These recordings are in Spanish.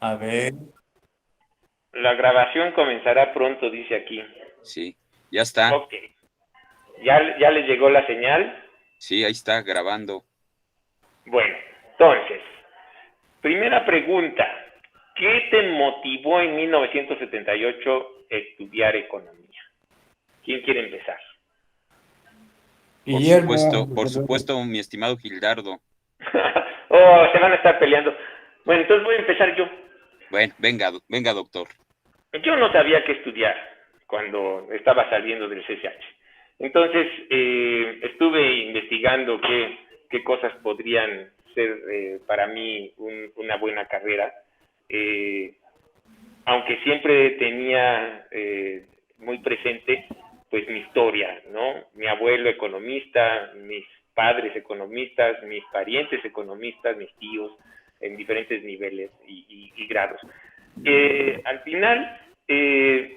A ver, La grabación comenzará pronto, dice aquí. Sí, ya está. Ok. ¿Ya les llegó la señal? Sí, ahí está grabando. Bueno, entonces, primera pregunta. ¿Qué te motivó en 1978 a estudiar economía? ¿Quién quiere empezar? Guillermo, Por desde luego. supuesto, mi estimado Gildardo. Oh, se van a estar peleando. Bueno, entonces voy a empezar yo. Bueno, venga, venga, doctor. Yo no sabía qué estudiar cuando estaba saliendo del CCH. Entonces, estuve investigando qué cosas podrían ser para mí una buena carrera. Eh, Aunque siempre tenía muy presente pues mi historia, ¿no? Mi abuelo economista, mis padres economistas, mis parientes economistas, mis tíos en diferentes niveles y grados. Al final,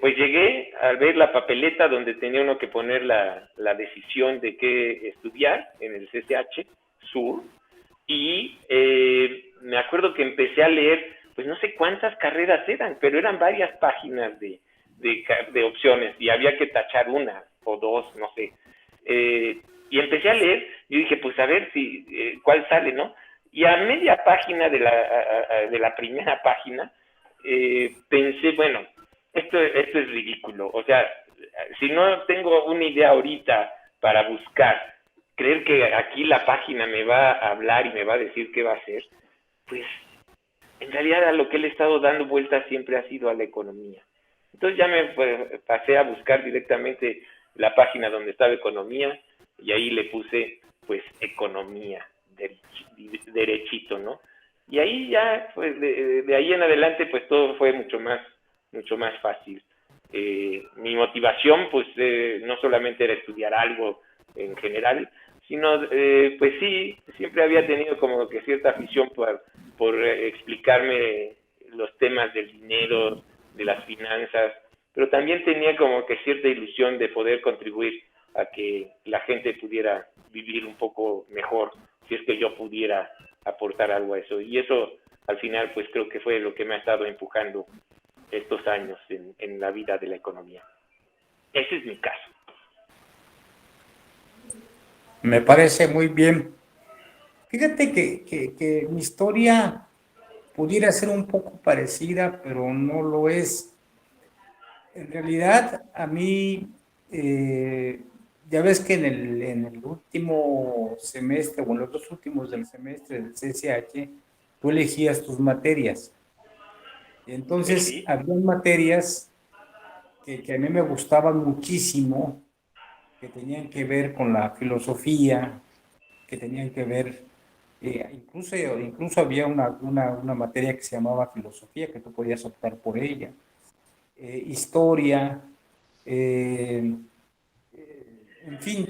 pues llegué a ver la papeleta donde tenía uno que poner la decisión de qué estudiar en el CCH Sur y me acuerdo que empecé a leer, pues no sé cuántas carreras eran, pero eran varias páginas de opciones y había que tachar una o dos, no sé. Y empecé a leer y dije, pues a ver si cuál sale, ¿no? Y a media página de la primera página pensé, bueno, esto es ridículo. O sea, si no tengo una idea ahorita para buscar, creer que aquí la página me va a hablar y me va a decir qué va a hacer, pues en realidad a lo que le he estado dando vueltas siempre ha sido a la economía. Entonces ya me pues, pasé a buscar directamente la página donde estaba economía y ahí le puse pues economía, derechito, ¿no? Y ahí ya, pues de ahí en adelante pues todo fue mucho más fácil. Mi motivación pues no solamente era estudiar algo en general, sino pues sí, siempre había tenido como que cierta afición por explicarme los temas del dinero, de las finanzas, pero también tenía como que cierta ilusión de poder contribuir a que la gente pudiera vivir un poco mejor, si es que yo pudiera aportar algo a eso. Y eso al final pues creo que fue lo que me ha estado empujando estos años en la vida de la economía. Ese es mi caso. Me parece muy bien. Fíjate que mi historia pudiera ser un poco parecida, pero no lo es. En realidad, a mí, ya ves que en el último semestre, o en los dos últimos del semestre del CCH, tú elegías tus materias. Y entonces, Sí, había materias que a mí me gustaban muchísimo, que tenían que ver con la filosofía, que tenían que ver, incluso había una materia que se llamaba filosofía, que tú podías optar por ella, historia, eh, en fin,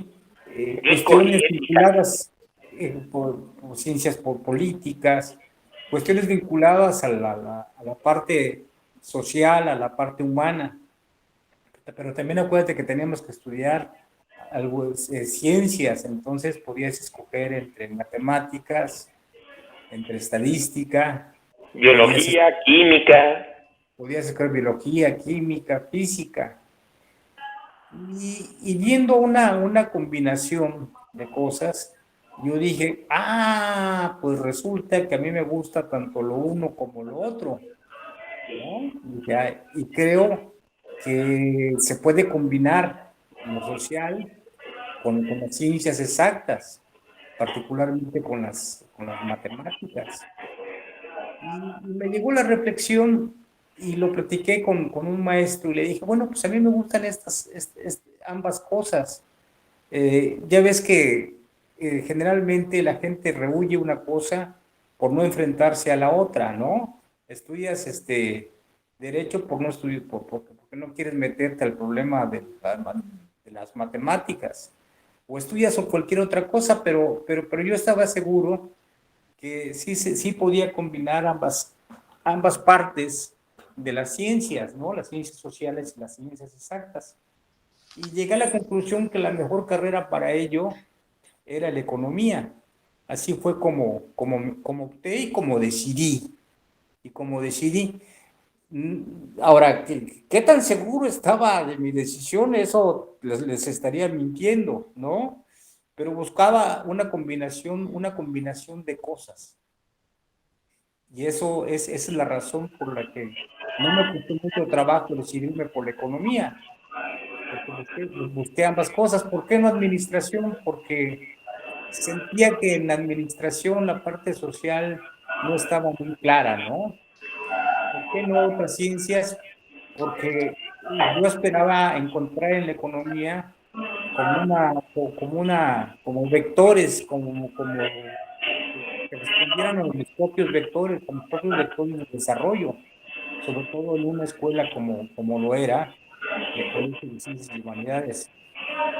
yo escogí cuestiones ética. vinculadas por ciencias políticas, cuestiones vinculadas a la parte social, a la parte humana. Pero también acuérdate que teníamos que estudiar algo, ciencias, entonces podías escoger entre matemáticas, entre estadística, podías, es- Biología, química. podías escoger biología, química, física. Y viendo una combinación de cosas, yo dije, pues resulta que a mí me gusta tanto lo uno como lo otro, ¿no? Y creo que se puede combinar lo social con las ciencias exactas, particularmente con las matemáticas. Y me llegó la reflexión y lo platiqué con un maestro y le dije, bueno, pues a mí me gustan ambas cosas. Ya ves que generalmente la gente rehúye una cosa por no enfrentarse a la otra, ¿no? Estudias derecho por no estudiar, porque no quieres meterte al problema de las matemáticas. O estudias o cualquier otra cosa, pero yo estaba seguro que sí podía combinar ambas partes de las ciencias, ¿no? Las ciencias sociales y las ciencias exactas. Y llegué a la conclusión que la mejor carrera para ello era la economía. Así fue como opté y como decidí. y como decidí. Ahora, ¿qué tan seguro estaba de mi decisión? Eso les estaría mintiendo, ¿no? Pero buscaba una combinación de cosas. Y esa es la razón por la que no me costó mucho trabajo decidirme por la economía, porque busqué ambas cosas. ¿Por qué no administración? Porque sentía que en la administración la parte social no estaba muy clara, ¿no? ¿Por qué no otras ciencias? Porque yo esperaba encontrar en la economía como vectores, que respondieran a mis propios vectores, a mis propios vectores de desarrollo, sobre todo en una escuela como lo era el Colegio de Ciencias y Humanidades.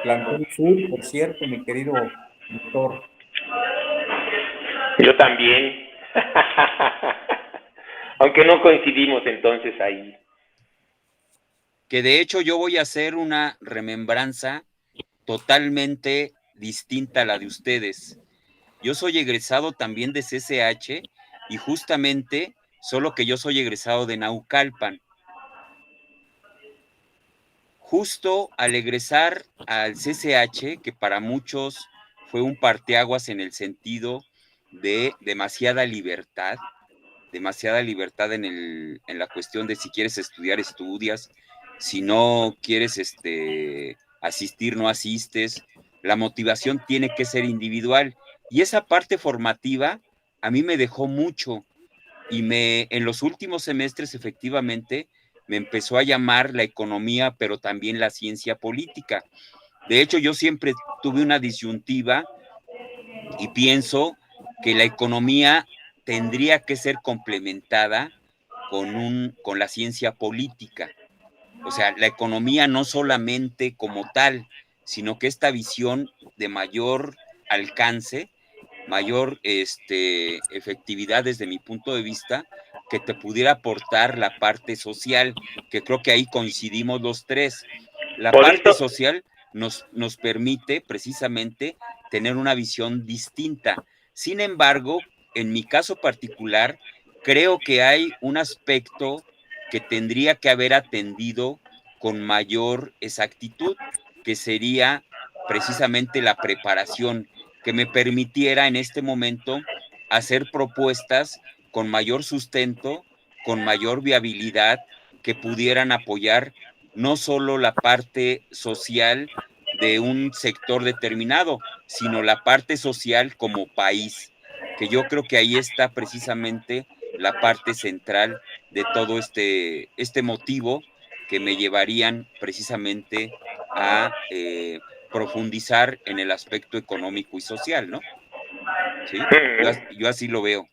Plantón Sur, por cierto, mi querido doctor. Yo también. Aunque no coincidimos entonces ahí. Que de hecho yo voy a hacer una remembranza totalmente distinta a la de ustedes. Yo soy egresado también de CCH y justamente, solo que yo soy egresado de Naucalpan. Justo al egresar al CCH, que para muchos fue un parteaguas en el sentido de demasiada libertad en la cuestión de si quieres estudiar, estudias, si no quieres asistir, no asistes, la motivación tiene que ser individual. Y esa parte formativa a mí me dejó mucho y en los últimos semestres efectivamente me empezó a llamar la economía, pero también la ciencia política. De hecho, yo siempre tuve una disyuntiva y pienso que la economía tendría que ser complementada con la ciencia política. O sea, la economía no solamente como tal, sino que esta visión de mayor alcance, mayor efectividad desde mi punto de vista, que te pudiera aportar la parte social, que creo que ahí coincidimos los tres. La Por parte eso, social nos permite precisamente tener una visión distinta. Sin embargo, en mi caso particular, creo que hay un aspecto que tendría que haber atendido con mayor exactitud, que sería precisamente la preparación, que me permitiera en este momento hacer propuestas con mayor sustento, con mayor viabilidad, que pudieran apoyar no solo la parte social de un sector determinado, sino la parte social como país, que yo creo que ahí está precisamente la parte central de todo este motivo que me llevarían precisamente a profundizar en el aspecto económico y social, ¿no? ¿Sí? Yo así lo veo.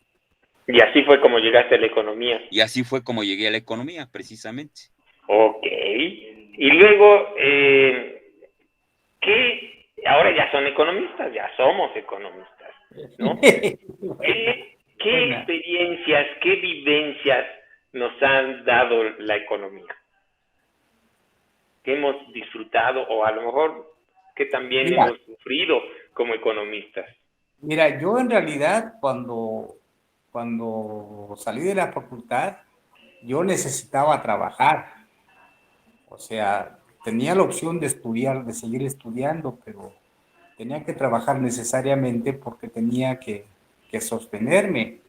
y así fue como llegaste a la economía. Y así fue como llegué a la economía, precisamente. Ok. Y luego, ¿qué? Ahora ya son economistas, ya somos economistas, ¿no? ¿Qué Buena. experiencias, qué vivencias nos han dado la economía? ¿Qué hemos disfrutado o a lo mejor que también Mira, hemos sufrido como economistas? mira, yo en realidad cuando salí de la facultad, yo necesitaba trabajar. O sea, tenía la opción de estudiar, de seguir estudiando, pero tenía que trabajar necesariamente porque tenía que sostenerme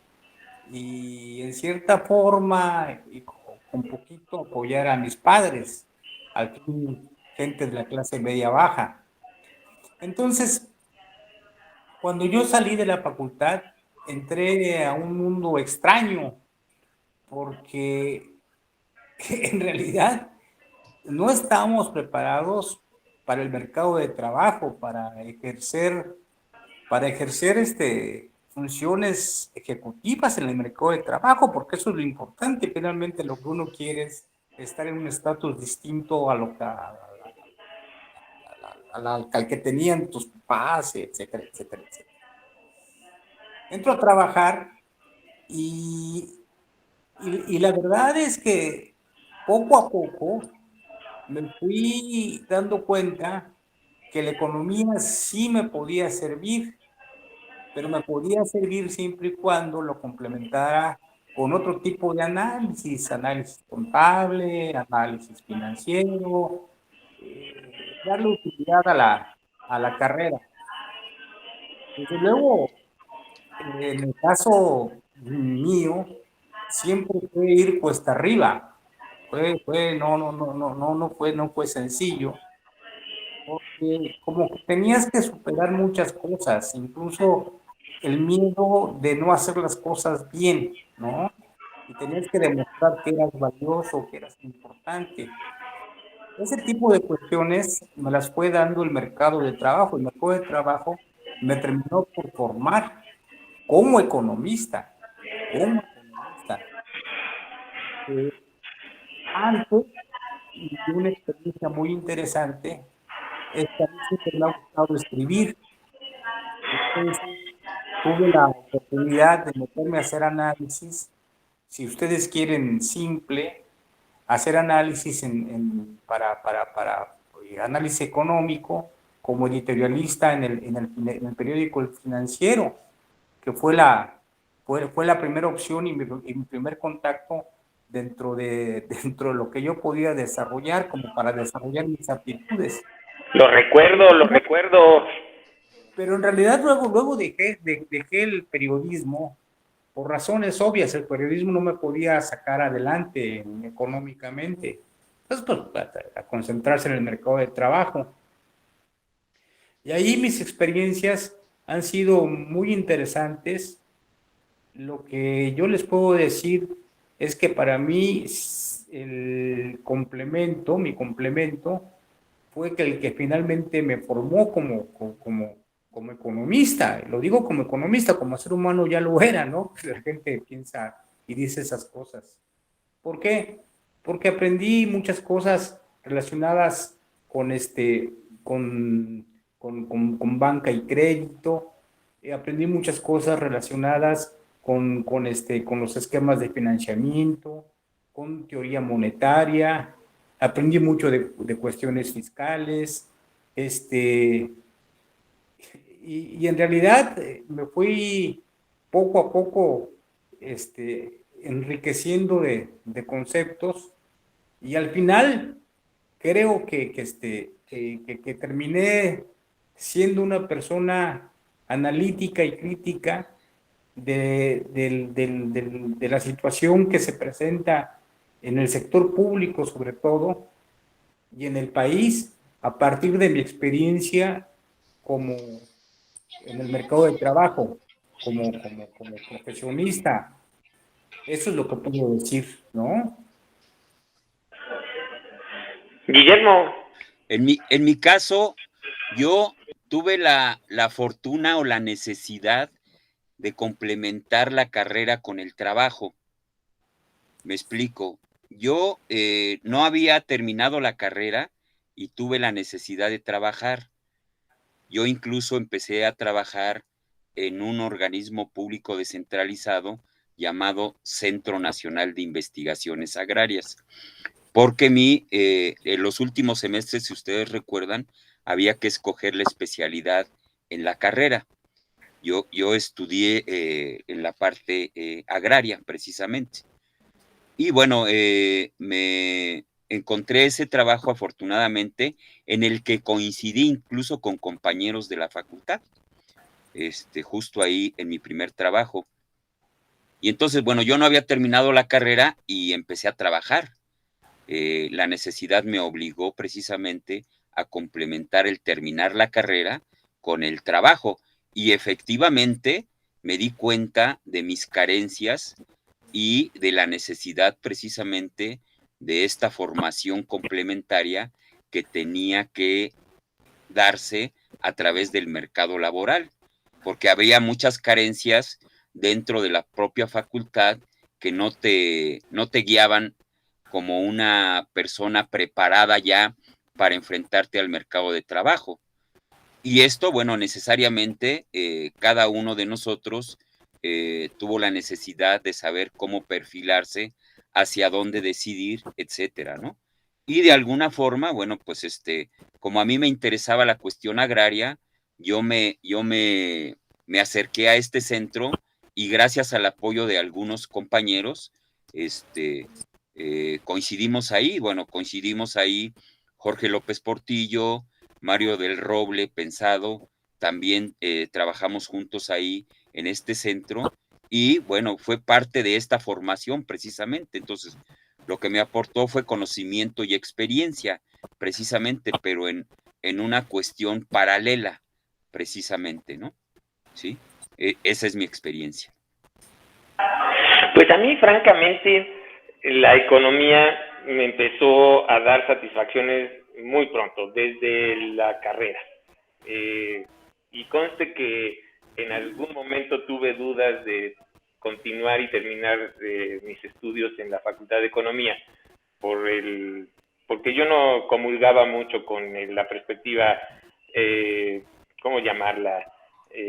y en cierta forma, y con poquito apoyar a mis padres, al fin gente de la clase media baja. Entonces, cuando yo salí de la facultad, entré a un mundo extraño porque en realidad no estábamos preparados para el mercado de trabajo, para ejercer funciones ejecutivas en el mercado de trabajo, porque eso es lo importante. Finalmente, lo que uno quiere es estar en un estatus distinto al que tenían tus papás, etcétera, etcétera, etcétera. Entro a trabajar y la verdad es que poco a poco me fui dando cuenta que la economía sí me podía servir, pero me podía servir siempre y cuando lo complementara con otro tipo de análisis, análisis contable, análisis financiero, darle utilidad a la carrera. Desde luego, en el caso mío, siempre fue ir cuesta arriba. No fue sencillo, porque como que tenías que superar muchas cosas, incluso el miedo de no hacer las cosas bien, ¿no? Y tenías que demostrar que eras valioso, que eras importante. Ese tipo de cuestiones me las fue dando el mercado de trabajo. El mercado de trabajo me terminó por formar como economista, como economista. Eh, Antes de una experiencia muy interesante, es que a mí siempre me ha gustado escribir. Entonces, tuve la oportunidad de meterme a hacer análisis. Si ustedes quieren simple, hacer análisis para análisis económico como editorialista en el periódico El Financiero, que fue la primera opción y mi primer contacto dentro de lo que yo podía desarrollar como para desarrollar mis aptitudes. Lo recuerdo, lo recuerdo. Pero en realidad luego dejé el periodismo por razones obvias. El periodismo no me podía sacar adelante económicamente. Entonces, pues, a concentrarse en el mercado de trabajo. Y ahí mis experiencias han sido muy interesantes. Lo que yo les puedo decir es que para mí mi complemento, fue que el que finalmente me formó como economista. Lo digo como economista, como ser humano ya lo era, ¿no? La gente piensa y dice esas cosas. ¿Por qué? Porque aprendí muchas cosas relacionadas con con banca y crédito. Aprendí muchas cosas relacionadas con los esquemas de financiamiento, con teoría monetaria. Aprendí mucho de cuestiones fiscales. Este, y en realidad me fui poco a poco enriqueciendo de conceptos y al final creo que terminé siendo una persona analítica y crítica de la situación que se presenta en el sector público sobre todo y en el país a partir de mi experiencia como en el mercado de trabajo, como profesionista. Eso es lo que puedo decir, ¿no? Guillermo, En mi caso, yo tuve la fortuna o la necesidad de complementar la carrera con el trabajo. Me explico. Yo no había terminado la carrera y tuve la necesidad de trabajar. Yo incluso empecé a trabajar en un organismo público descentralizado llamado Centro Nacional de Investigaciones Agrarias, porque en los últimos semestres, si ustedes recuerdan, había que escoger la especialidad en la carrera. Yo estudié en la parte agraria, precisamente. Y bueno, me encontré ese trabajo afortunadamente en el que coincidí incluso con compañeros de la facultad, justo ahí en mi primer trabajo. Y entonces, bueno, yo no había terminado la carrera y empecé a trabajar. La necesidad me obligó precisamente a complementar el terminar la carrera con el trabajo. Y efectivamente me di cuenta de mis carencias y de la necesidad precisamente de esta formación complementaria que tenía que darse a través del mercado laboral, porque había muchas carencias dentro de la propia facultad que no te guiaban como una persona preparada ya para enfrentarte al mercado de trabajo. Y esto, bueno, necesariamente cada uno de nosotros tuvo la necesidad de saber cómo perfilarse, hacia dónde decidir, etcétera, ¿no? Y de alguna forma, bueno, pues como a mí me interesaba la cuestión agraria, me acerqué a este centro y gracias al apoyo de algunos compañeros, coincidimos ahí, Jorge López Portillo, Mario del Roble Pensado, también trabajamos juntos ahí en este centro, y bueno, fue parte de esta formación precisamente. Entonces, lo que me aportó fue conocimiento y experiencia, precisamente, pero en una cuestión paralela, precisamente, ¿no? ¿Sí? Esa es mi experiencia. Pues a mí, francamente, la economía me empezó a dar satisfacciones muy pronto, desde la carrera. Y conste que en algún momento tuve dudas de continuar y terminar mis estudios en la Facultad de Economía, porque yo no comulgaba mucho con la perspectiva, ¿cómo llamarla?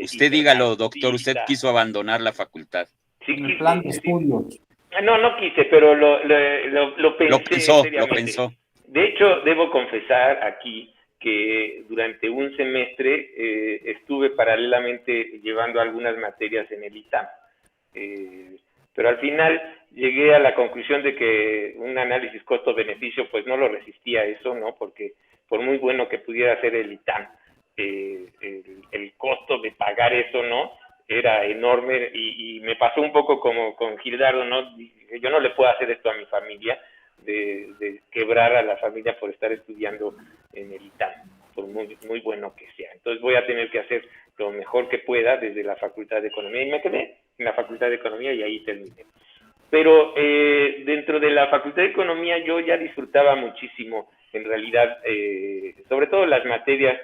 Usted dígalo, doctor, usted quiso abandonar la facultad. Sí, el plan de estudios. No quise, pero lo pensé Lo pensó. De hecho, debo confesar aquí que durante un semestre estuve paralelamente llevando algunas materias en el ITAM. Pero al final llegué a la conclusión de que un análisis costo-beneficio pues no lo resistía a eso, ¿no? Porque por muy bueno que pudiera hacer el ITAM, el costo de pagar eso, ¿no?, era enorme, y me pasó un poco como con Gildardo, ¿no? Yo no le puedo hacer esto a mi familia, de quebrar a la familia por estar estudiando en el ITAM, por muy bueno que sea. Entonces voy a tener que hacer lo mejor que pueda desde la Facultad de Economía, y me quedé en la Facultad de Economía y ahí terminé. Pero dentro de la Facultad de Economía yo ya disfrutaba muchísimo, en realidad, sobre todo las materias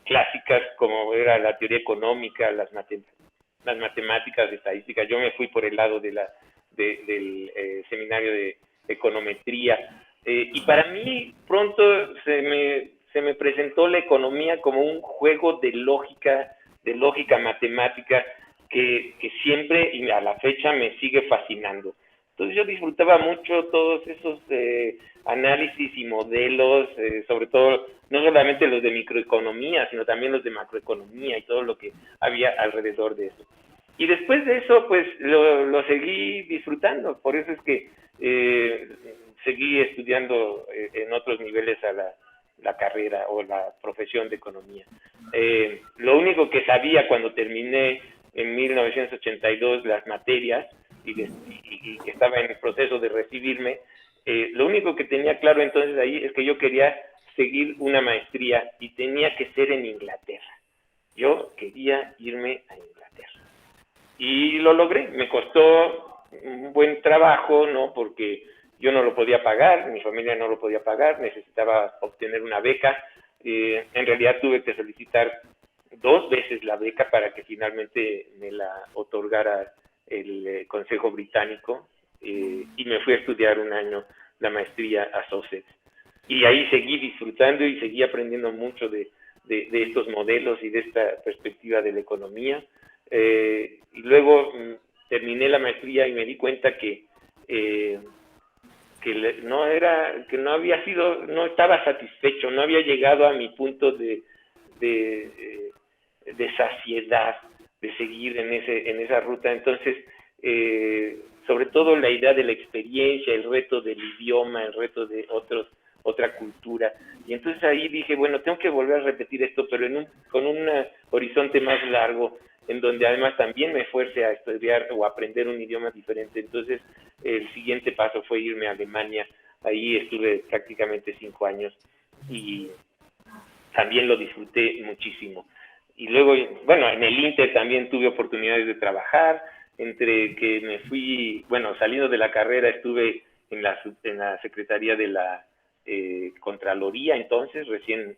clásicas, como era la teoría económica, las matemáticas, estadísticas. Yo me fui por el lado del seminario de econometría, y para mí pronto se me presentó la economía como un juego de lógica matemática que siempre y a la fecha me sigue fascinando. Entonces yo disfrutaba mucho todos esos análisis y modelos, sobre todo, no solamente los de microeconomía, sino también los de macroeconomía y todo lo que había alrededor de eso. Y después de eso, pues lo seguí disfrutando. Por eso es que seguí estudiando en otros niveles a la carrera o la profesión de economía. Lo único que sabía cuando terminé en 1982 las materias y estaba en el proceso de recibirme, lo único que tenía claro entonces ahí es que yo quería seguir una maestría y tenía que ser en Inglaterra. Yo quería irme a Inglaterra. Y lo logré. Me costó un buen trabajo, ¿no? Porque yo no lo podía pagar, mi familia no lo podía pagar, necesitaba obtener una beca. En realidad tuve que solicitar 2 veces la beca para que finalmente me la otorgara el Consejo Británico, y me fui a estudiar un año la maestría a Sussex. Y ahí seguí disfrutando y seguí aprendiendo mucho de estos modelos y de esta perspectiva de la economía. Y luego terminé la maestría y me di cuenta que no estaba satisfecho, no había llegado a mi punto de saciedad, de seguir en esa ruta. Entonces, sobre todo la idea de la experiencia, el reto del idioma, el reto de otra cultura. Y entonces ahí dije, bueno, tengo que volver a repetir esto, pero con un horizonte más largo, en donde además también me fuerce a estudiar o aprender un idioma diferente. Entonces, el siguiente paso fue irme a Alemania. Ahí estuve prácticamente 5 años y también lo disfruté muchísimo. Y luego, bueno, en el Inter también tuve oportunidades de trabajar, entre que me fui, bueno, saliendo de la carrera estuve en la Secretaría de la Contraloría, entonces, recién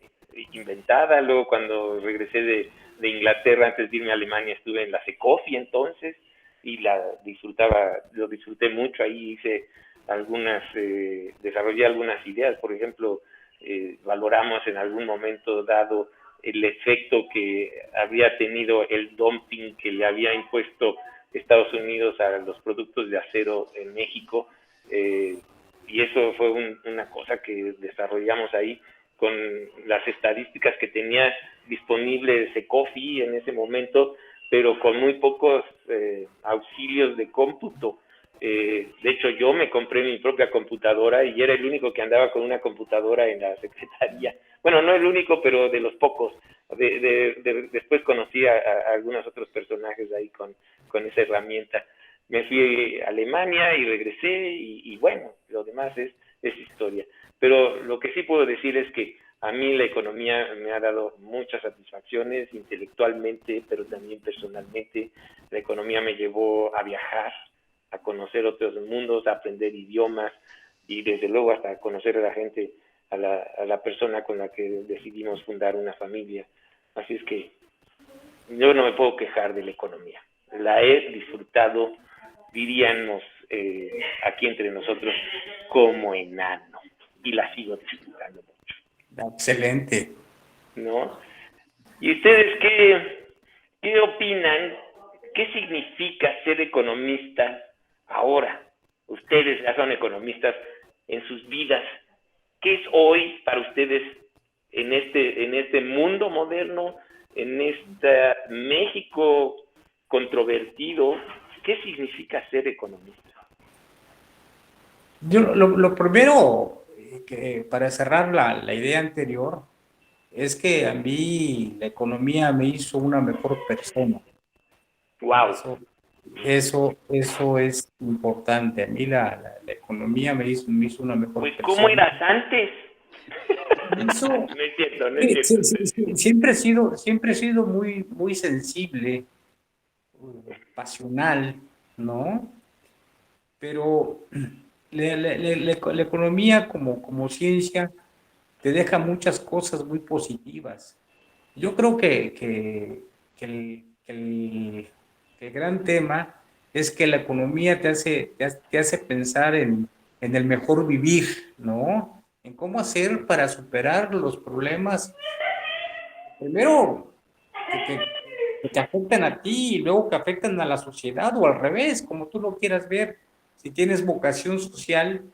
inventada. Luego cuando regresé de Inglaterra, antes de irme a Alemania, estuve en la Secofi entonces, y lo disfruté mucho. Ahí desarrollé algunas ideas. Por ejemplo, valoramos en algún momento dado el efecto que había tenido el dumping que le había impuesto Estados Unidos a los productos de acero en México, y eso fue una cosa que desarrollamos ahí con las estadísticas que tenía disponible Secofi en ese momento, pero con muy pocos auxilios de cómputo. De hecho, yo me compré mi propia computadora y era el único que andaba con una computadora en la secretaría. Bueno, no el único, pero de los pocos. Después conocí a algunos otros personajes ahí con esa herramienta. Me fui a Alemania y regresé y bueno, lo demás es historia. Pero lo que sí puedo decir es que a mí la economía me ha dado muchas satisfacciones intelectualmente, pero también personalmente. La economía me llevó a viajar, a conocer otros mundos, a aprender idiomas y desde luego hasta conocer a la gente, a la persona con la que decidimos fundar una familia. Así es que yo no me puedo quejar de la economía. La he disfrutado, diríamos aquí entre nosotros, como enano. Y la sigo disfrutando mucho. Excelente. ¿No? ¿Y ustedes qué opinan? ¿Qué significa ser economista ahora? Ustedes ya son economistas en sus vidas. ¿Qué es hoy para ustedes en este mundo moderno, en este México controvertido? ¿Qué significa ser economista? Yo lo primero, que para cerrar la idea anterior, es que a mí la economía me hizo una mejor persona. Wow. Eso es importante. A mí la economía me hizo una mejor Pues, persona. ¿cómo eras antes? Eso, no es cierto, no es cierto. sí, siempre he sido muy sensible, pasional, ¿no? Pero la economía como ciencia te deja muchas cosas muy positivas. Yo creo que el gran tema es que la economía te hace pensar en el mejor vivir, ¿no? En cómo hacer para superar los problemas, primero que te afectan a ti y luego que afectan a la sociedad o al revés, como tú lo quieras ver. Si tienes vocación social,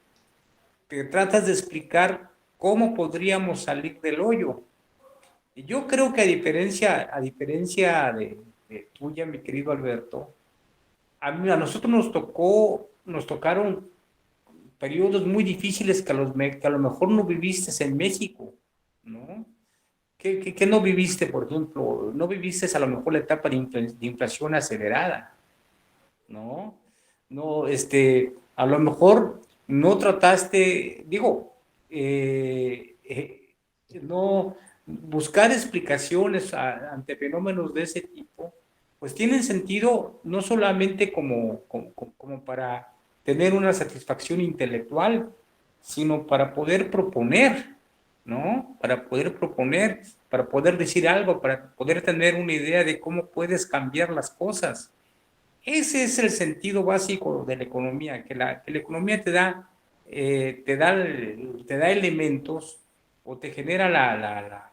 te tratas de explicar cómo podríamos salir del hoyo. Y yo creo que a diferencia de tuya, mi querido Alberto, a nosotros nos tocaron periodos muy difíciles que a lo mejor no viviste en México, ¿no? ¿Qué no viviste, por ejemplo? No viviste a lo mejor la etapa de inflación acelerada, ¿no? No, a lo mejor no trataste, digo, no buscar explicaciones ante fenómenos de ese tipo, pues tienen sentido no solamente como para tener una satisfacción intelectual, sino para poder proponer, ¿no? Para poder decir algo, para poder tener una idea de cómo puedes cambiar las cosas. Ese es el sentido básico de la economía, que la economía te da elementos o te genera la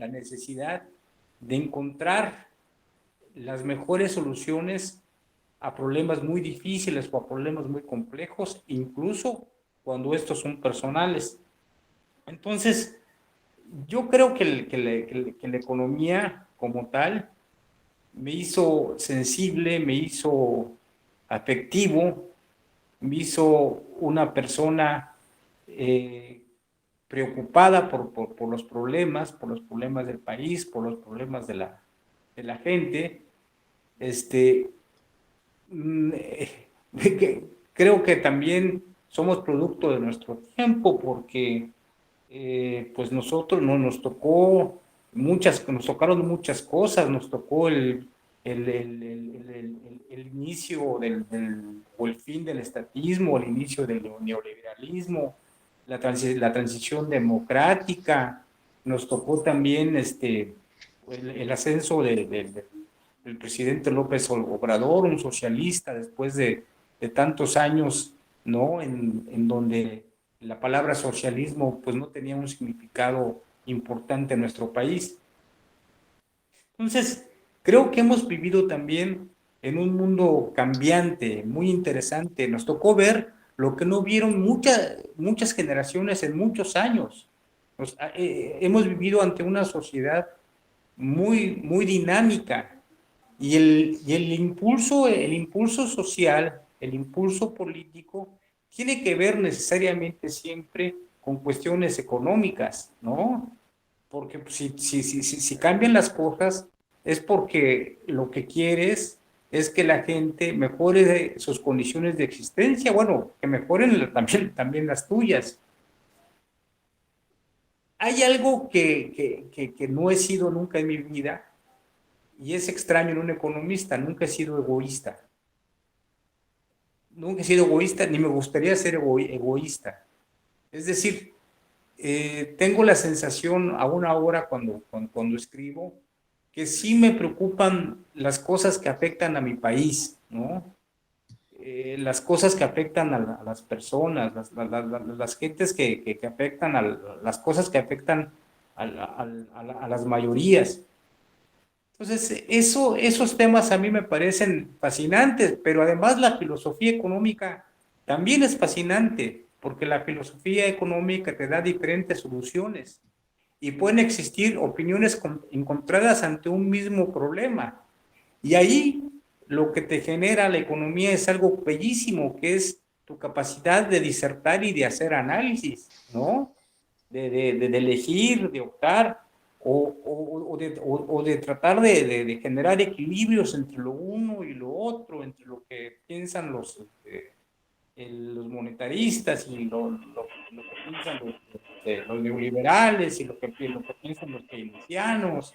necesidad de encontrar las mejores soluciones a problemas muy difíciles o a problemas muy complejos, incluso cuando estos son personales. Entonces, yo creo que la economía como tal me hizo sensible, me hizo afectivo, me hizo una persona preocupada por los problemas del país, por los problemas de la gente. Mm, Creo que también somos producto de nuestro tiempo porque pues nosotros no nos tocó nos tocaron muchas cosas, nos tocó el inicio o el fin del estatismo, el inicio del neoliberalismo, la transición democrática, nos tocó también el ascenso del presidente López Obrador, un socialista, después de tantos años, ¿no? En donde la palabra socialismo pues no tenía un significado importante en nuestro país. Entonces, creo que hemos vivido también en un mundo cambiante, muy interesante. Nos tocó ver lo que no vieron muchas generaciones en muchos años. Hemos vivido ante una sociedad muy dinámica, El impulso social, el impulso político, tiene que ver necesariamente siempre con cuestiones económicas, ¿no? Porque si cambian las cosas es porque lo que quieres es que la gente mejore sus condiciones de existencia, bueno, que mejoren también las tuyas. Hay algo que no he sido nunca en mi vida y es extraño en un economista, nunca he sido egoísta. Nunca he sido egoísta ni me gustaría ser egoísta. Es decir, tengo la sensación aún ahora cuando escribo que sí me preocupan las cosas que afectan a mi país, ¿no? Las cosas que afectan a las personas, las gentes que afectan, las cosas que afectan a las mayorías. Entonces, esos temas a mí me parecen fascinantes, pero además la filosofía económica también es fascinante, porque la filosofía económica te da diferentes soluciones y pueden existir opiniones encontradas ante un mismo problema. Y ahí lo que te genera la economía es algo bellísimo, que es tu capacidad de disertar y de hacer análisis, ¿no? De elegir, de optar, o de tratar de generar equilibrios entre lo uno y lo otro, entre lo que piensan los monetaristas y lo que piensan los neoliberales y lo que piensan los keynesianos,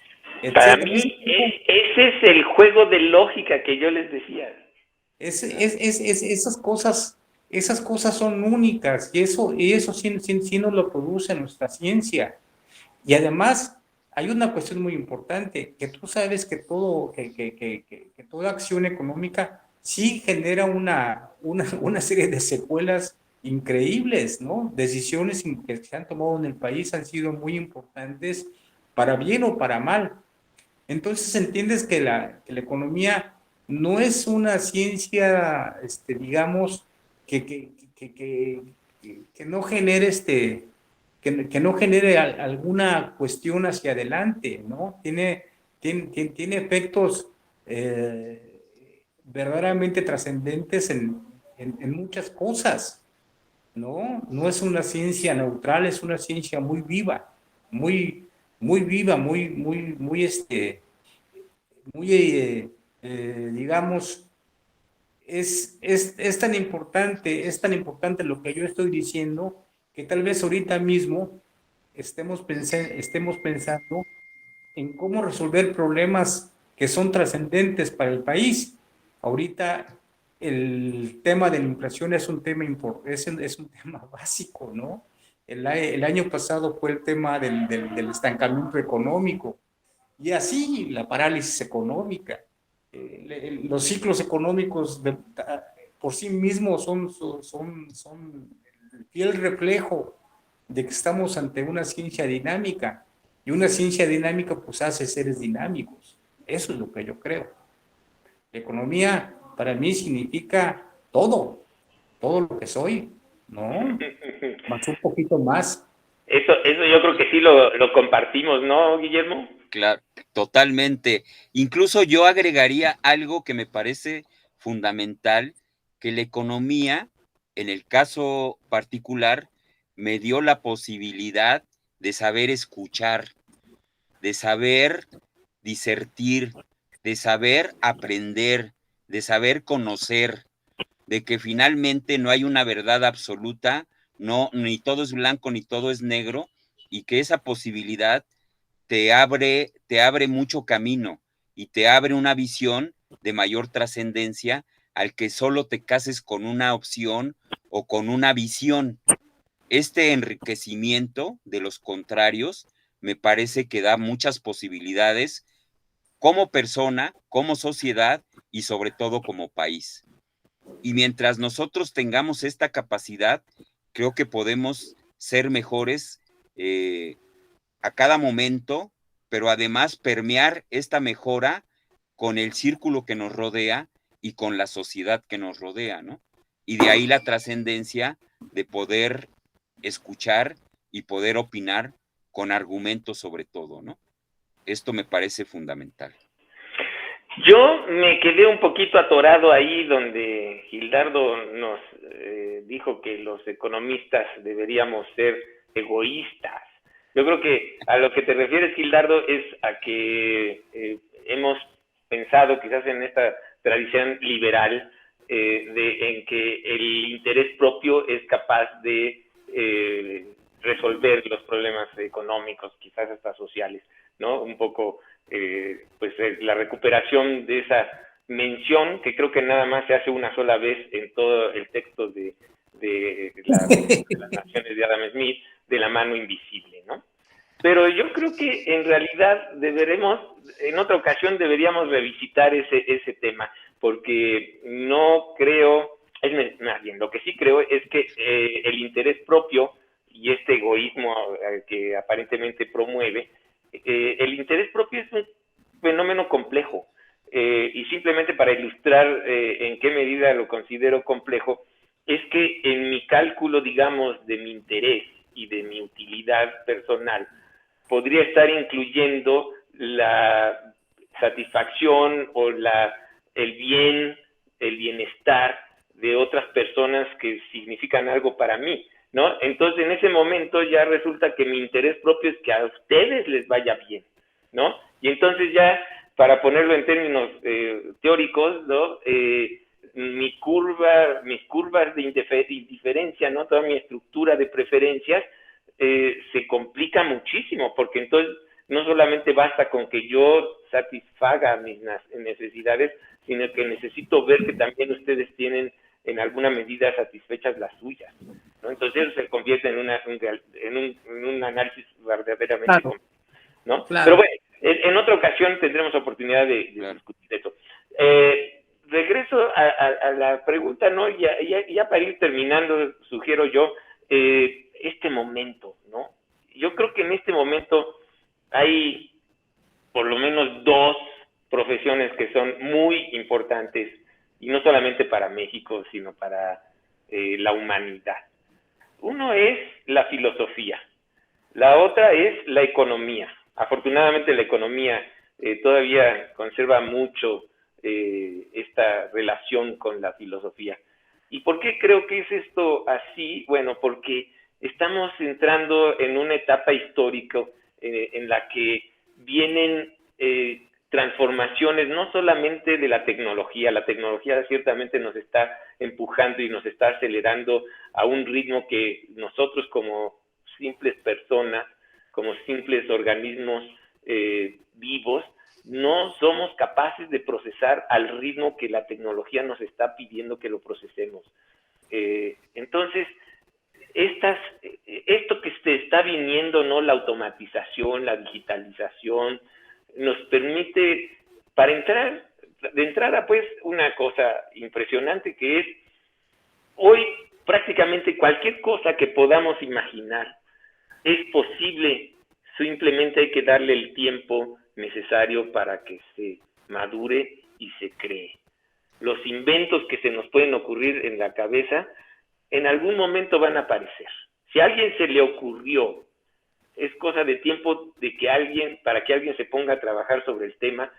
Para etcétera. mí, ese es el juego de lógica que yo les decía. Esas cosas son únicas y eso sí nos lo produce nuestra ciencia. Y además, hay una cuestión muy importante, que tú sabes que toda acción económica sí genera una serie de secuelas increíbles, ¿no? Decisiones que se han tomado en el país han sido muy importantes para bien o para mal. Entonces entiendes que la economía no es una ciencia, digamos, que, que, que, que, que no genere que no genere alguna cuestión hacia adelante, ¿no? Tiene efectos verdaderamente trascendentes en muchas cosas, ¿no? No es una ciencia neutral, es una ciencia muy viva, muy viva, muy digamos, es tan importante lo que yo estoy diciendo que tal vez ahorita mismo estemos pensando en cómo resolver problemas que son trascendentes para el país. Ahorita el tema de la inflación es un tema es un tema básico, ¿no? El año pasado fue el tema del estancamiento económico y así la parálisis económica. Los ciclos económicos por sí mismos son el fiel reflejo de que estamos ante una ciencia dinámica y una ciencia dinámica pues hace seres dinámicos. Eso es lo que yo creo. La economía para mí significa todo lo que soy, ¿no? Más un poquito más. Eso yo creo que sí lo compartimos, ¿no, Guillermo? Claro, totalmente. Incluso yo agregaría algo que me parece fundamental, que la economía, en el caso particular, me dio la posibilidad de saber escuchar, de saber disertir, de saber aprender, de saber conocer, de que finalmente no hay una verdad absoluta, no, ni todo es blanco ni todo es negro, y que esa posibilidad te abre mucho camino y te abre una visión de mayor trascendencia al que solo te cases con una opción o con una visión. Este enriquecimiento de los contrarios me parece que da muchas posibilidades como persona, como sociedad y sobre todo como país. Y mientras nosotros tengamos esta capacidad, creo que podemos ser mejores a cada momento, pero además permear esta mejora con el círculo que nos rodea y con la sociedad que nos rodea, ¿no? Y de ahí la trascendencia de poder escuchar y poder opinar con argumentos sobre todo, ¿no? Esto me parece fundamental. Yo me quedé un poquito atorado ahí donde Gildardo nos dijo que los economistas deberíamos ser egoístas. Yo creo que a lo que te refieres, Gildardo, es a que hemos pensado quizás en esta tradición liberal en que el interés propio es capaz de resolver los problemas económicos, quizás hasta sociales, ¿no? Un poco la recuperación de esa mención, que creo que nada más se hace una sola vez en todo el texto de las Naciones de Adam Smith, de la mano invisible, ¿no? Pero yo creo que en realidad en otra ocasión deberíamos revisitar ese tema, porque no creo, más bien, lo que sí creo es que el interés propio y este egoísmo que aparentemente promueve, el interés propio es un fenómeno complejo, y simplemente para ilustrar en qué medida lo considero complejo, es que en mi cálculo, digamos, de mi interés y de mi utilidad personal, podría estar incluyendo la satisfacción o el bienestar de otras personas que significan algo para mí, ¿no? Entonces, en ese momento ya resulta que mi interés propio es que a ustedes les vaya bien, ¿no? Y entonces ya, para ponerlo en términos teóricos, ¿no? Mis curvas de indiferencia, ¿no? Toda mi estructura de preferencias se complica muchísimo, porque entonces no solamente basta con que yo satisfaga mis necesidades, sino que necesito ver que también ustedes tienen en alguna medida satisfechas las suyas, ¿no? Entonces eso se convierte en un análisis verdaderamente complejo, ¿no? Claro. Pero bueno, en otra ocasión tendremos oportunidad de discutir eso. Regreso a la pregunta, ¿no? Ya para ir terminando, sugiero yo, este momento, ¿no? Yo creo que en este momento hay por lo menos dos profesiones que son muy importantes, y no solamente para México, sino para la humanidad. Uno es la filosofía, la otra es la economía. Afortunadamente la economía todavía conserva mucho esta relación con la filosofía. ¿Y por qué creo que es esto así? Bueno, porque estamos entrando en una etapa histórica en la que vienen transformaciones no solamente de la tecnología ciertamente nos está empujando y nos está acelerando a un ritmo que nosotros como simples personas, como simples organismos vivos, no somos capaces de procesar al ritmo que la tecnología nos está pidiendo que lo procesemos. Entonces, esto que se está viniendo, ¿no? La automatización, la digitalización, nos permite, de entrada, pues, una cosa impresionante que es, hoy prácticamente cualquier cosa que podamos imaginar es posible, simplemente hay que darle el tiempo necesario para que se madure y se cree. Los inventos que se nos pueden ocurrir en la cabeza, en algún momento van a aparecer. Si a alguien se le ocurrió, es cosa de tiempo para que alguien se ponga a trabajar sobre el tema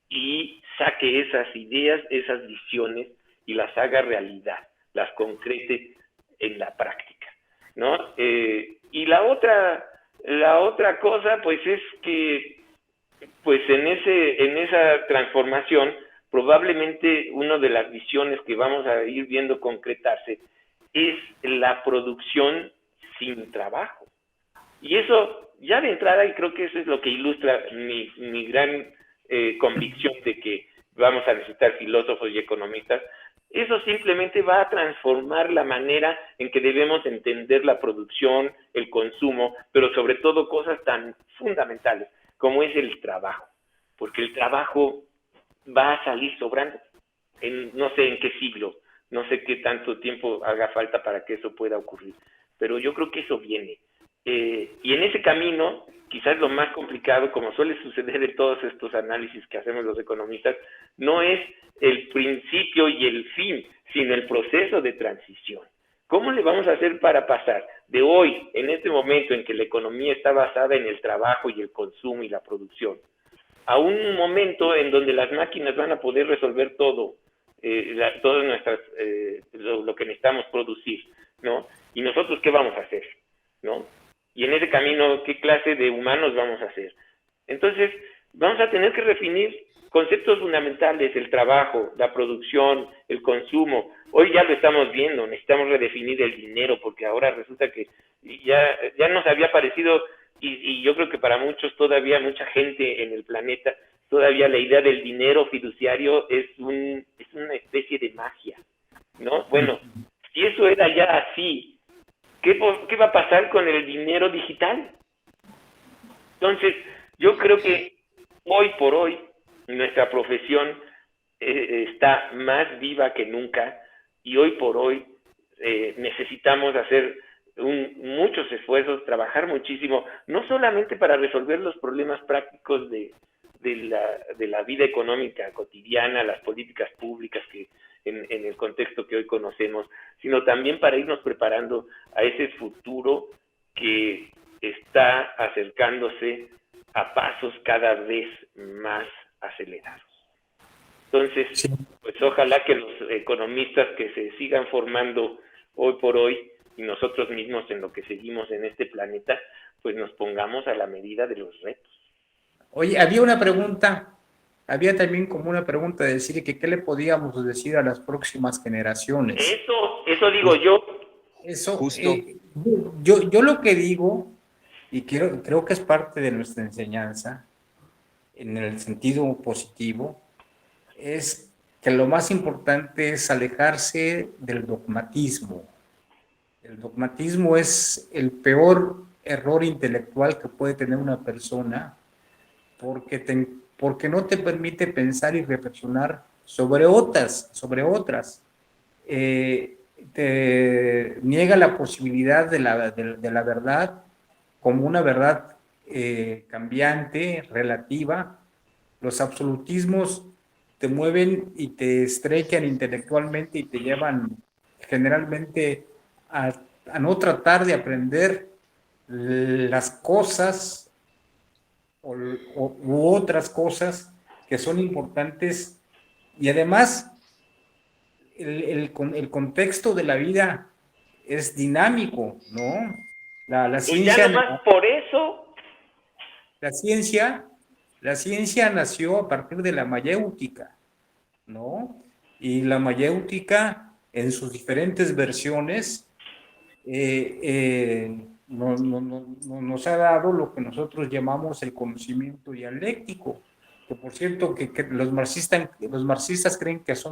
y saque esas ideas, esas visiones y las haga realidad, las concrete en la práctica, ¿no? Y la otra cosa, pues, es que, pues, en esa transformación, probablemente una de las visiones que vamos a ir viendo concretarse es la producción sin trabajo. Y eso, ya de entrada, y creo que eso es lo que ilustra mi gran convicción de que vamos a necesitar filósofos y economistas, eso simplemente va a transformar la manera en que debemos entender la producción, el consumo, pero sobre todo cosas tan fundamentales como es el trabajo, porque el trabajo va a salir sobrando, no sé en qué siglo, no sé qué tanto tiempo haga falta para que eso pueda ocurrir, pero yo creo que eso viene. Y en ese camino, quizás lo más complicado, como suele suceder en todos estos análisis que hacemos los economistas, no es el principio y el fin, sino el proceso de transición. ¿Cómo le vamos a hacer para pasar de hoy, en este momento en que la economía está basada en el trabajo y el consumo y la producción, a un momento en donde las máquinas van a poder resolver todo, todo lo que necesitamos producir, ¿no? ¿Y nosotros qué vamos a hacer? ¿No? Y en ese camino, ¿qué clase de humanos vamos a ser? Entonces, vamos a tener que definir conceptos fundamentales, el trabajo, la producción, el consumo. Hoy ya lo estamos viendo, necesitamos redefinir el dinero, porque ahora resulta que ya nos había parecido, y yo creo que para muchos todavía, mucha gente en el planeta, todavía la idea del dinero fiduciario es una especie de magia, ¿no? Bueno, si eso era ya así, ¿qué va a pasar con el dinero digital? Entonces, yo creo que hoy por hoy nuestra profesión está más viva que nunca, y hoy por hoy necesitamos hacer muchos esfuerzos, trabajar muchísimo, no solamente para resolver los problemas prácticos de la vida económica cotidiana, las políticas públicas que en el contexto que hoy conocemos, sino también para irnos preparando a ese futuro que está acercándose a pasos cada vez más acelerados. Entonces, sí, pues ojalá que los economistas que se sigan formando hoy por hoy, y nosotros mismos en lo que seguimos en este planeta, pues nos pongamos a la medida de los retos. Oye, había también como una pregunta de decir que qué le podíamos decir a las próximas generaciones. Eso digo yo. Eso, justo. Yo lo que digo, y creo que es parte de nuestra enseñanza, en el sentido positivo, es que lo más importante es alejarse del dogmatismo. El dogmatismo es el peor error intelectual que puede tener una persona, porque no te permite pensar y reflexionar sobre otras. Te niega la posibilidad de la verdad como una verdad cambiante, relativa. Los absolutismos te mueven y te estrechan intelectualmente y te llevan generalmente a no tratar de aprender las cosas u otras cosas que son importantes, y además el contexto de la vida es dinámico, ¿no? La ciencia, y ya nomás por eso. La ciencia nació a partir de la mayéutica, ¿no? Y la mayéutica, en sus diferentes versiones, nos ha dado lo que nosotros llamamos el conocimiento dialéctico, que por cierto que los marxistas creen que es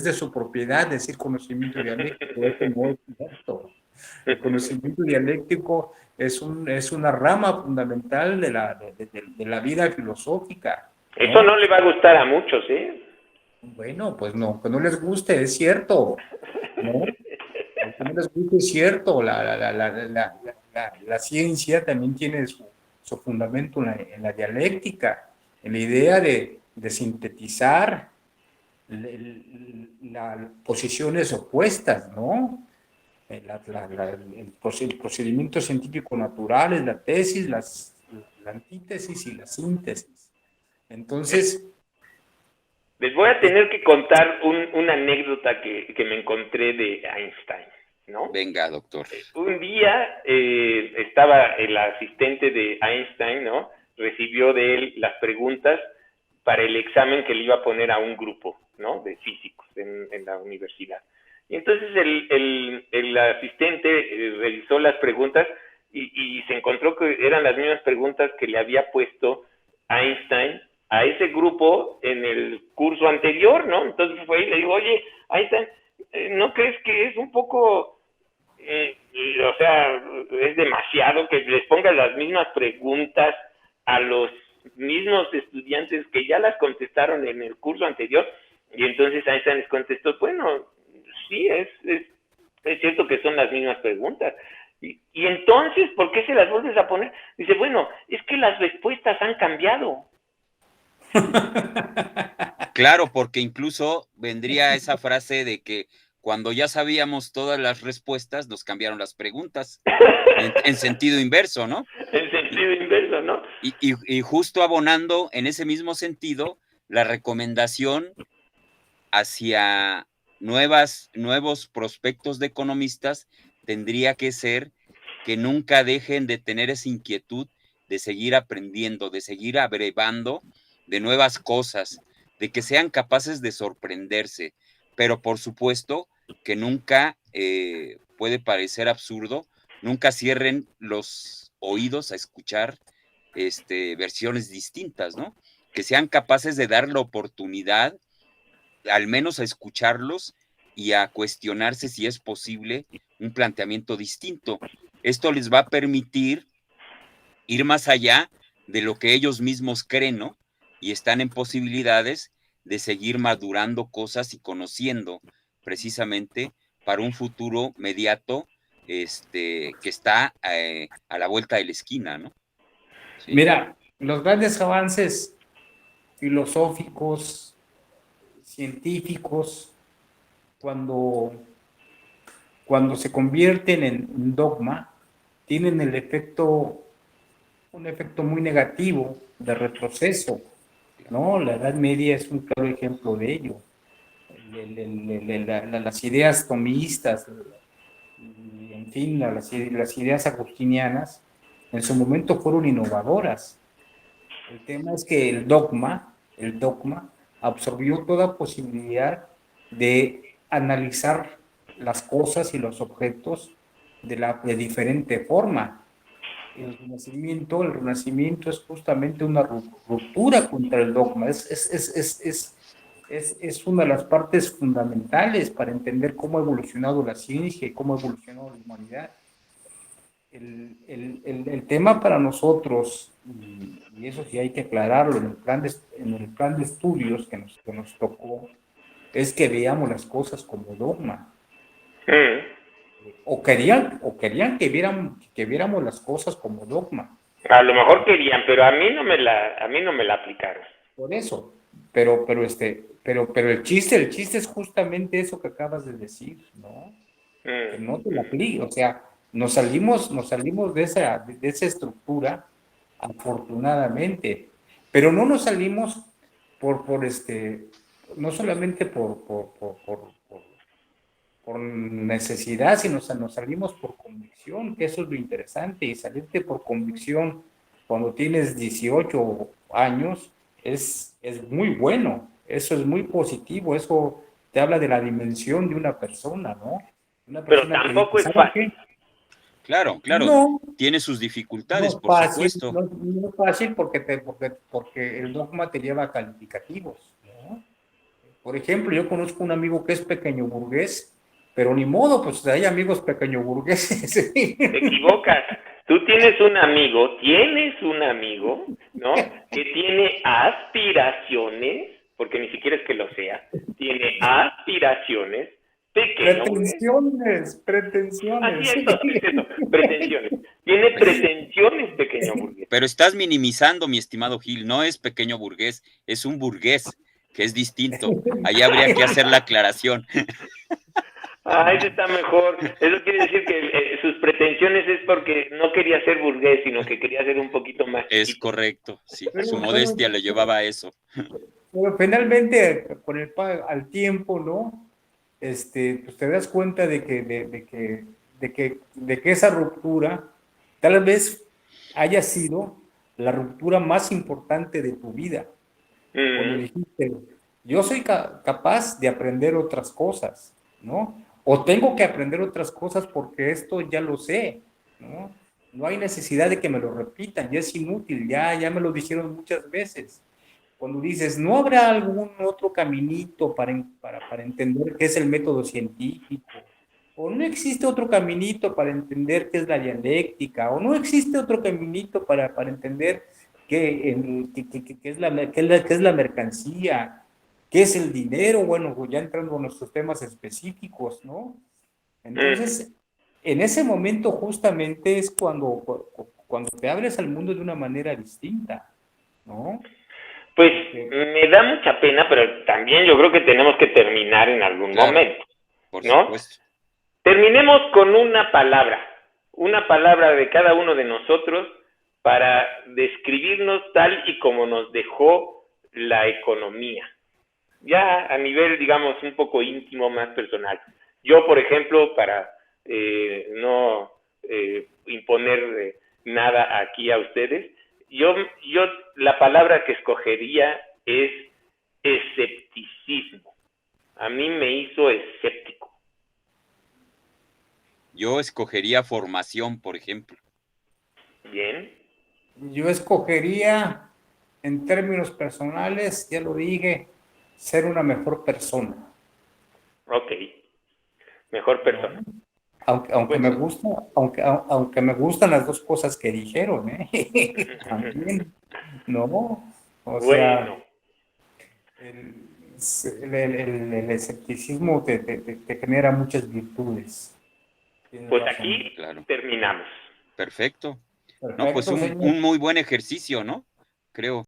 de su propiedad decir conocimiento dialéctico. Eso no es cierto. El conocimiento dialéctico es una rama fundamental de la vida filosófica, ¿no? Eso no le va a gustar a muchos, ¿eh? Bueno, pues no, que no les guste, es cierto, ¿no? Que no les guste, es cierto. La ciencia también tiene su fundamento en la dialéctica, en la idea de sintetizar las posiciones opuestas, ¿no? El procedimiento científico natural es la tesis, la antítesis y la síntesis. Entonces, les voy a tener que contar una anécdota que me encontré de Einstein, ¿no? Venga, doctor. Un día estaba el asistente de Einstein, ¿no? Recibió de él las preguntas para el examen que le iba a poner a un grupo, ¿no? De físicos en la universidad. Y entonces el asistente revisó las preguntas y se encontró que eran las mismas preguntas que le había puesto Einstein a ese grupo en el curso anterior, ¿no? Entonces fue y le digo, oye, Einstein, ¿no crees que es un poco, o sea, es demasiado que les pongas las mismas preguntas a los mismos estudiantes que ya las contestaron en el curso anterior? Y entonces Einstein les contestó, bueno, sí, es cierto que son las mismas preguntas. Y entonces, ¿por qué se las vuelves a poner? Dice, bueno, es que las respuestas han cambiado. Claro, porque incluso vendría esa frase de que cuando ya sabíamos todas las respuestas, nos cambiaron las preguntas en sentido inverso, ¿no? En sentido inverso, ¿no? Y justo abonando en ese mismo sentido, la recomendación hacia nuevos prospectos de economistas tendría que ser que nunca dejen de tener esa inquietud de seguir aprendiendo, de seguir abrevando de nuevas cosas, de que sean capaces de sorprenderse, pero por supuesto que nunca, puede parecer absurdo, nunca cierren los oídos a escuchar versiones distintas, ¿no? Que sean capaces de dar la oportunidad, al menos a escucharlos y a cuestionarse si es posible un planteamiento distinto. Esto les va a permitir ir más allá de lo que ellos mismos creen, ¿no? Y están en posibilidades de seguir madurando cosas y conociendo precisamente para un futuro mediato que está a la vuelta de la esquina, ¿no? Sí. Mira, los grandes avances filosóficos, científicos, cuando se convierten en dogma, tienen un efecto muy negativo de retroceso, ¿no? La Edad Media es un claro ejemplo de ello. Las ideas tomistas, en fin, las ideas agustinianas, en su momento fueron innovadoras. El tema es que el dogma absorbió toda posibilidad de analizar las cosas y los objetos de diferente forma. El renacimiento es justamente una ruptura contra el dogma, es una de las partes fundamentales para entender cómo ha evolucionado la ciencia y cómo ha evolucionado la humanidad. El tema para nosotros, y eso sí hay que aclararlo en el plan de estudios que nos tocó, es que veamos las cosas como dogma. O querían que viéramos las cosas como dogma. A lo mejor querían, pero a mí no me la aplicaron. Por eso, pero el chiste es justamente eso que acabas de decir, ¿no? Que no te la aplique, o sea, nos salimos de esa estructura, afortunadamente, pero no nos salimos no solamente por necesidad, sino nos salimos por convicción, que eso es lo interesante, y salirte por convicción cuando tienes 18 años es muy bueno, eso es muy positivo, eso te habla de la dimensión de una persona, ¿no? Una persona. Pero tampoco es fácil. Claro, no, tiene sus dificultades, no por fácil, supuesto. No es fácil porque el dogma te lleva a calificativos, ¿no? Por ejemplo, yo conozco un amigo que es pequeño burgués, pero ni modo, pues hay amigos pequeño burgueses. Te equivocas. Tú tienes un amigo, ¿no? Que tiene aspiraciones, porque ni siquiera es que lo sea, tiene aspiraciones, pretensiones. Así es eso, pretensiones. Tiene pretensiones, pequeño burgués. Pero estás minimizando, mi estimado Gil, no es pequeño burgués, es un burgués, que es distinto. Ahí habría que hacer la aclaración. Ese está mejor. Eso quiere decir que sus pretensiones es porque no quería ser burgués, sino que quería ser un poquito más chiquito. Es correcto, sí. Su modestia le llevaba a eso. Pero finalmente, al tiempo, ¿no? Pues te das cuenta de que esa ruptura tal vez haya sido la ruptura más importante de tu vida. Cuando dijiste, yo soy capaz de aprender otras cosas, ¿no? O tengo que aprender otras cosas porque esto ya lo sé, ¿no? No hay necesidad de que me lo repitan, ya es inútil, ya me lo dijeron muchas veces. Cuando dices, ¿no habrá algún otro caminito para entender qué es el método científico? ¿O no existe otro caminito para entender qué es la dialéctica? ¿O no existe otro caminito para entender qué es la mercancía? ¿Qué es el dinero? Bueno, pues ya entrando en nuestros temas específicos, ¿no? Entonces, en ese momento justamente es cuando te abres al mundo de una manera distinta, ¿no? Pues me da mucha pena, pero también yo creo que tenemos que terminar en algún momento. Por ¿no? supuesto. Terminemos con una palabra de cada uno de nosotros para describirnos tal y como nos dejó la economía. Ya a nivel, digamos, un poco íntimo, más personal. Yo, por ejemplo, para no imponer nada aquí a ustedes, yo la palabra que escogería es escepticismo. A mí me hizo escéptico. Yo escogería formación, por ejemplo. Bien. Yo escogería, en términos personales, ya lo dije, ser una mejor persona. Ok. Mejor persona. Aunque Pues, me gusta, aunque me gustan las dos cosas que dijeron, ¿eh? También, ¿no? O sea, bueno, el escepticismo te genera muchas virtudes. Tienes pues razón. aquí Claro. terminamos. Perfecto. No, pues Perfecto, señor. un muy buen ejercicio, ¿no? Creo.